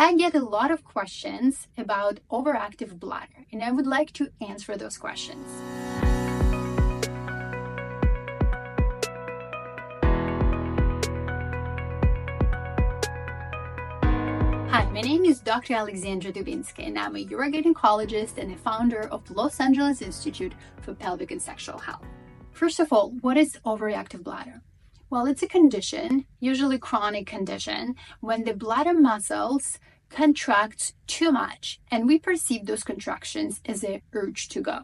I get a lot of questions about overactive bladder, and I would like to answer those questions. Hi, my name is Dr. Alexandra Dubinskaya, and I'm a urogynecologist and a founder of Los Angeles Institute for Pelvic and Sexual Health. First of all, what is overactive bladder? Well, it's a condition, usually chronic condition, when the bladder muscles contract too much, and we perceive those contractions as an urge to go.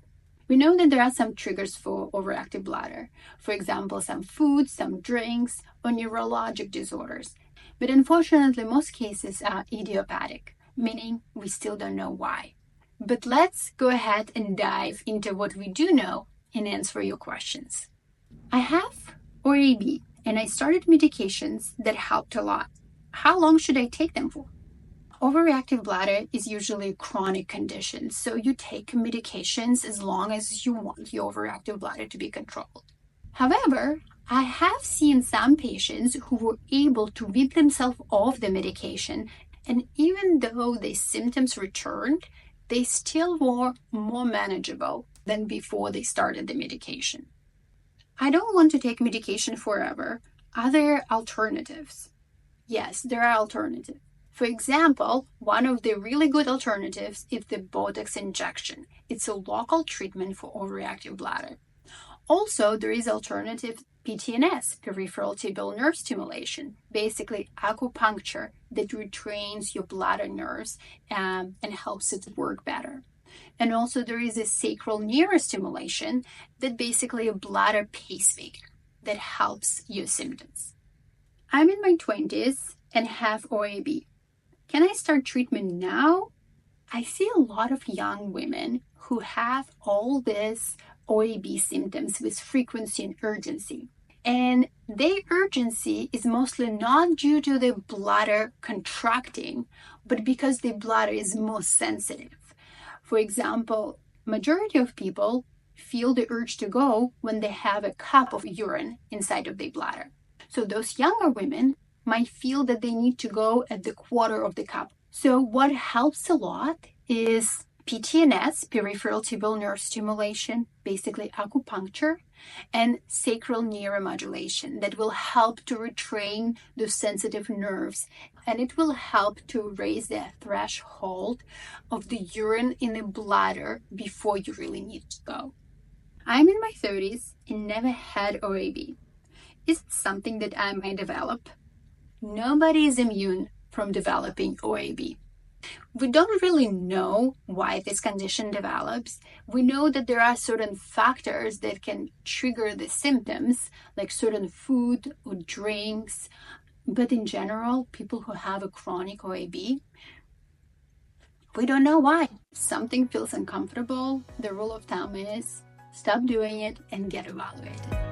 We know that there are some triggers for overactive bladder. For example, some foods, some drinks, or neurologic disorders. But unfortunately, most cases are idiopathic, meaning we still don't know why. But let's go ahead and dive into what we do know and answer your questions. I have OAB, and I started medications that helped a lot. How long should I take them for? Overactive bladder is usually a chronic condition, so you take medications as long as you want your overactive bladder to be controlled. However, I have seen some patients who were able to wean themselves off the medication, and even though the symptoms returned, they still were more manageable than before they started the medication. I don't want to take medication forever. Are there alternatives? Yes, there are alternatives. For example, one of the really good alternatives is the Botox injection. It's a local treatment for overactive bladder. Also, there is alternative PTNS, peripheral tibial nerve stimulation, basically acupuncture that retrains your bladder nerves and helps it work better. And also there is a sacral neurostimulation that basically a bladder pacemaker that helps your symptoms. I'm in my 20s and have OAB. Can I start treatment now? I see a lot of young women who have all these OAB symptoms with frequency and urgency. And their urgency is mostly not due to the bladder contracting, but because the bladder is more sensitive. For example, majority of people feel the urge to go when they have a cup of urine inside of their bladder. So those younger women might feel that they need to go at the quarter of the cup. So what helps a lot is PTNS, peripheral tibial nerve stimulation, basically acupuncture, and sacral neuromodulation that will help to retrain those sensitive nerves, and it will help to raise the threshold of the urine in the bladder before you really need to go. I'm in my 30s and never had OAB. Is it something that I might develop? Nobody is immune from developing OAB. We don't really know why this condition develops. We know that there are certain factors that can trigger the symptoms, like certain food or drinks. But in general, people who have a chronic OAB, we don't know why. Something feels uncomfortable. The rule of thumb is stop doing it and get evaluated.